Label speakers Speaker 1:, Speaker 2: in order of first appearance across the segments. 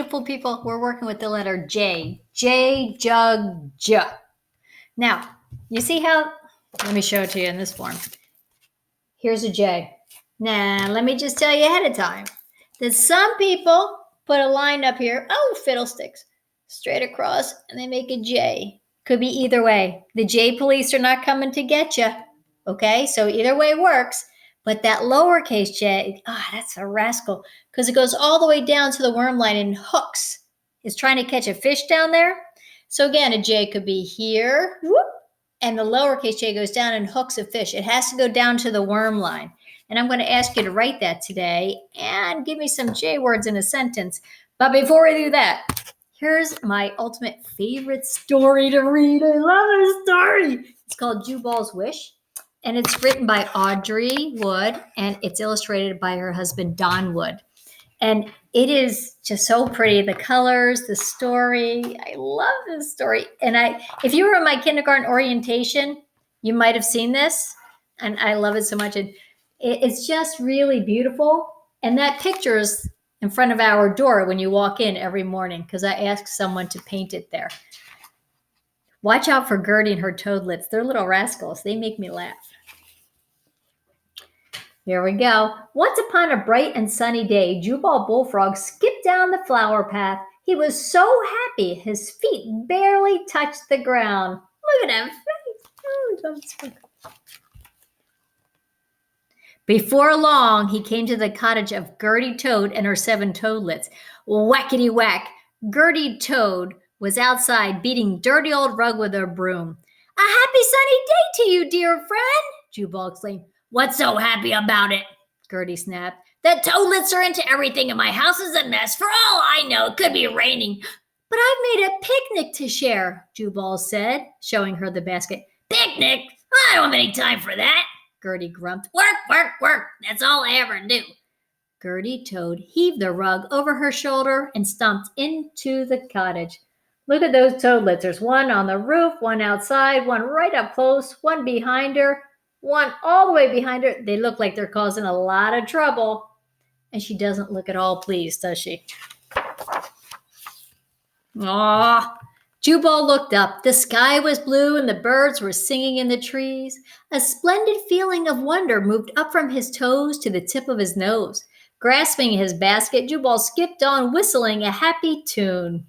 Speaker 1: beautiful people, we're working with the letter J. J, jug, j. Now, you see how, let me show it to you in this form. Here's a J. Now, let me just tell you ahead of time that some people put a line up here, oh, fiddlesticks, straight across, and they make a J. Could be either way. The J police are not coming to get you, okay? So either way works. But that lowercase j, that's a rascal, because it goes all the way down to the worm line and hooks. It's trying to catch a fish down there. So again, a J could be here, whoop, and the lowercase j goes down and hooks a fish. It has to go down to the worm line. And I'm going to ask you to write that today and give me some J words in a sentence. But before we do that, here's my ultimate favorite story to read. I love this story. It's called Jubal's Wish. And it's written by Audrey Wood, and it's illustrated by her husband, Don Wood. And it is just so pretty. The colors, the story. I love this story. And if you were in my kindergarten orientation, you might have seen this. And I love it so much. And it's just really beautiful. And that picture is in front of our door when you walk in every morning, because I asked someone to paint it there. Watch out for Gertie and her toadlets. They're little rascals. They make me laugh. Here we go. Once upon a bright and sunny day, Jubal Bullfrog skipped down the flower path. He was so happy his feet barely touched the ground. Look at him. Before long, he came to the cottage of Gertie Toad and her 7 toadlets. Whackety whack. Gertie Toad was outside beating dirty old rug with her broom. A happy sunny day to you, dear friend, Jubal exclaimed. What's so happy about it? Gertie snapped. The toadlets are into everything and my house is a mess. For all I know, it could be raining. But I've made a picnic to share, Jubal said, showing her the basket. Picnic? I don't have any time for that, Gertie grumped. Work, work, work. That's all I ever do. Gertie Toad heaved the rug over her shoulder and stomped into the cottage. Look at those toadlets. There's one on the roof, one outside, one right up close, one behind her, one all the way behind her. They look like they're causing a lot of trouble. And she doesn't look at all pleased, does she? Aw. Jubal looked up. The sky was blue and the birds were singing in the trees. A splendid feeling of wonder moved up from his toes to the tip of his nose. Grasping his basket, Jubal skipped on, whistling a happy tune.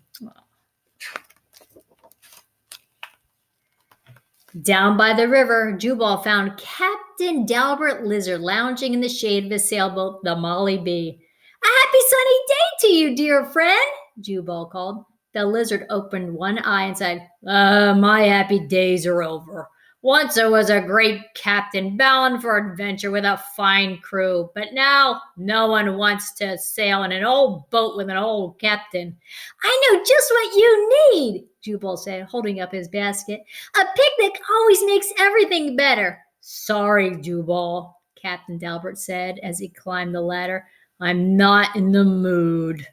Speaker 1: Down by the river, Jubal found Captain Dalbert Lizard lounging in the shade of his sailboat, the Molly Bee. A happy sunny day to you, dear friend, Jubal called. The lizard opened one eye and said, my happy days are over. Once I was a great captain bound for adventure with a fine crew, but now no one wants to sail in an old boat with an old captain. I know just what you need, Jubal said, holding up his basket. A picnic always makes everything better. Sorry, Jubal, Captain Dalbert said as he climbed the ladder. I'm not in the mood.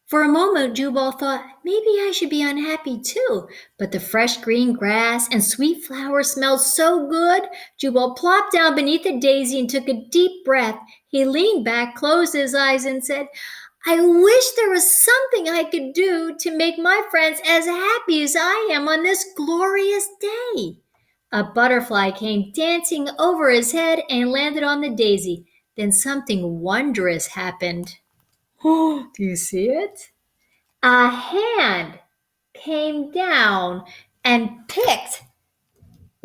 Speaker 1: For a moment, Jubal thought, maybe I should be unhappy too. But the fresh green grass and sweet flowers smelled so good. Jubal plopped down beneath a daisy and took a deep breath. He leaned back, closed his eyes, and said, I wish there was something I could do to make my friends as happy as I am on this glorious day. A butterfly came dancing over his head and landed on the daisy. Then something wondrous happened. Oh, do you see it? A hand came down and picked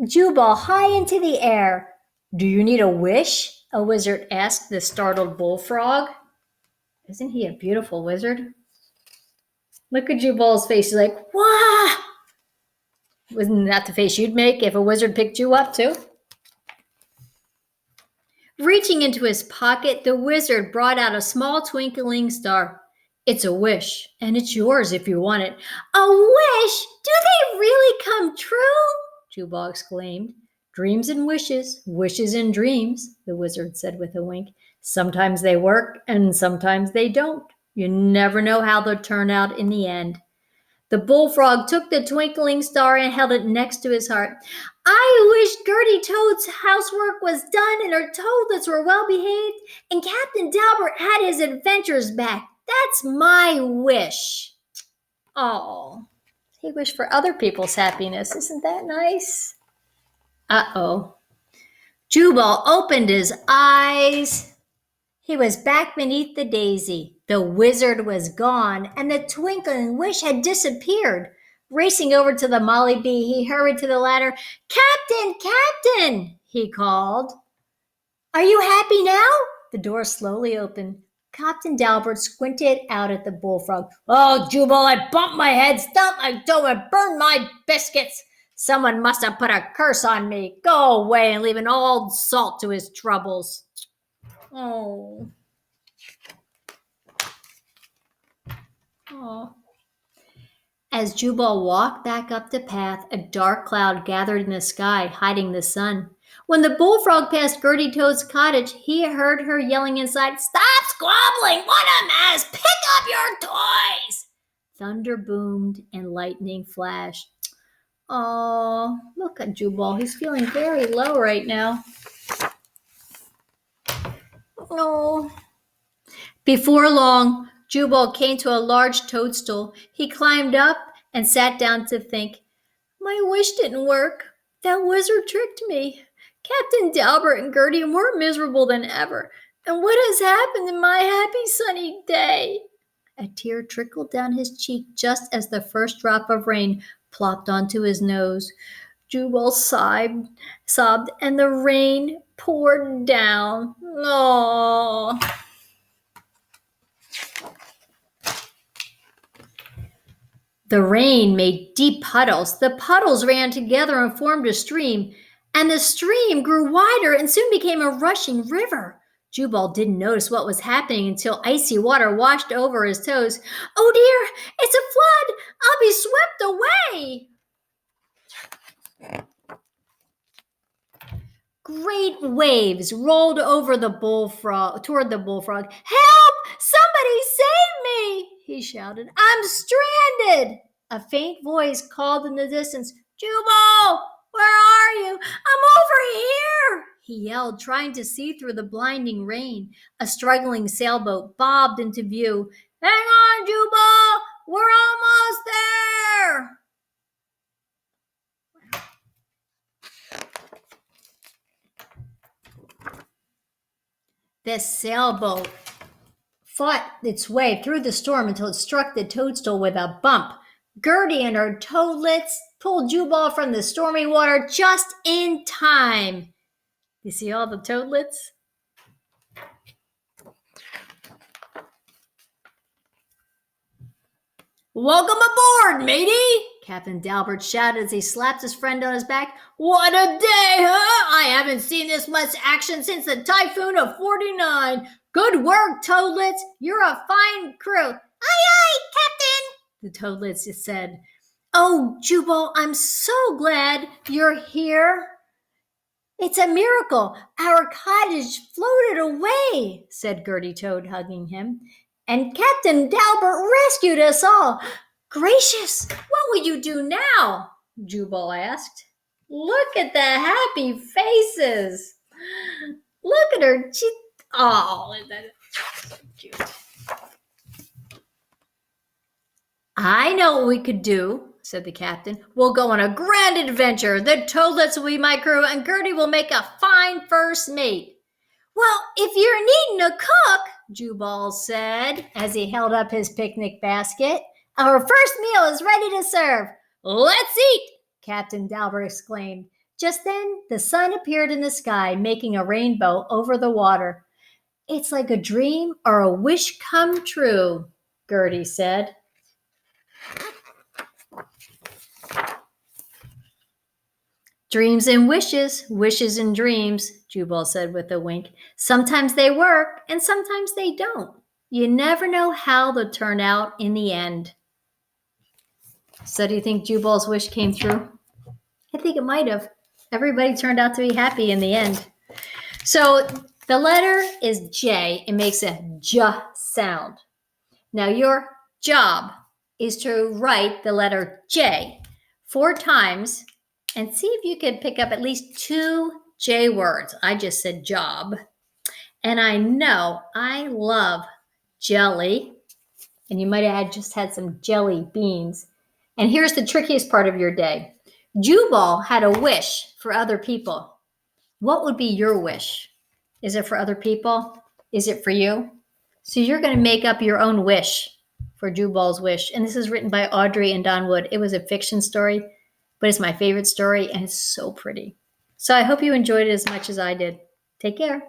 Speaker 1: Jubal high into the air. Do you need a wish? A wizard asked the startled bullfrog. Isn't he a beautiful wizard? Look at Jubal's face. He's like, wah! Wasn't that the face you'd make if a wizard picked you up too? Reaching into his pocket, the wizard brought out a small twinkling star. It's a wish, and it's yours if you want it. A wish? Do they really come true? Jubal exclaimed. Dreams and wishes, wishes and dreams, the wizard said with a wink. Sometimes they work, and sometimes they don't. You never know how they'll turn out in the end. The bullfrog took the twinkling star and held it next to his heart. I wish Gertie Toad's housework was done and her toadlets were well behaved and Captain Dalbert had his adventures back. That's my wish. Oh, he wished for other people's happiness. Isn't that nice? Uh-oh. Jubal opened his eyes. He was back beneath the daisy. The wizard was gone, and the twinkling wish had disappeared. Racing over to the Molly Bee, he hurried to the ladder. Captain, Captain, he called. Are you happy now? The door slowly opened. Captain Dalbert squinted out at the bullfrog. Oh, Jubal, I bumped my head, stumped my toe, and burned my biscuits. Someone must have put a curse on me. Go away and leave an old salt to his troubles. Oh. Oh. As Jubal walked back up the path, a dark cloud gathered in the sky, hiding the sun. When the bullfrog passed Gertie Toad's cottage, he heard her yelling inside, Stop squabbling! What a mess! Pick up your toys! Thunder boomed and lightning flashed. Oh, look at Jubal. He's feeling very low right now. Oh. Before long, Jubal came to a large toadstool. He climbed up and sat down to think. My wish didn't work. That wizard tricked me. Captain Dalbert and Gertie are more miserable than ever. And what has happened in my happy sunny day? A tear trickled down his cheek just as the first drop of rain plopped onto his nose. Jubal sobbed, and the rain poured down. Oh. The rain made deep puddles. The puddles ran together and formed a stream, and the stream grew wider and soon became a rushing river. Jubal didn't notice what was happening until icy water washed over his toes. Oh dear, it's a flood! I'll be swept away! Great waves rolled over the bullfrog toward the bullfrog. Help! Somebody save me! He shouted. I'm stranded! A faint voice called in the distance. Jubal! Where are you? I'm over here! He yelled, trying to see through the blinding rain. A struggling sailboat bobbed into view. Hang on, Jubal! We're almost there! This sailboat fought its way through the storm until it struck the toadstool with a bump. Gertie and her toadlets pulled Jubal from the stormy water just in time. You see all the toadlets? Welcome aboard, matey! Captain Dalbert shouted as he slapped his friend on his back. What a day, huh? I haven't seen this much action since the typhoon of 49. Good work, toadlets. You're a fine crew. Aye, aye, Captain, the toadlets said. Oh, Jubal, I'm so glad you're here. It's a miracle. Our cottage floated away, said Gertie Toad, hugging him. And Captain Dalbert rescued us all. Gracious, what will you do now? Jubal asked. Look at the happy faces. Look at her. Oh, that's so cute. I know what we could do, said the captain. We'll go on a grand adventure. The toadlets will be my crew, and Gertie will make a fine first mate. Well, if you're needing a cook, Jubal said as he held up his picnic basket, our first meal is ready to serve. Let's eat, Captain Dalbert exclaimed. Just then, the sun appeared in the sky, making a rainbow over the water. It's like a dream or a wish come true, Gertie said. Dreams and wishes, wishes and dreams, Jubal said with a wink. Sometimes they work and sometimes they don't. You never know how they'll turn out in the end. So do you think Jubal's wish came true? I think it might have. Everybody turned out to be happy in the end. So the letter is J. It makes a J sound. Now your job is to write the letter J 4 times and see if you can pick up at least 2 J words. I just said job. And I know I love jelly. And you might have just had some jelly beans. And here's the trickiest part of your day. Jubal had a wish for other people. What would be your wish? Is it for other people? Is it for you? So you're going to make up your own wish for Jubal's wish. And this is written by Audrey and Don Wood. It was a fiction story, but it's my favorite story and it's so pretty. So I hope you enjoyed it as much as I did. Take care.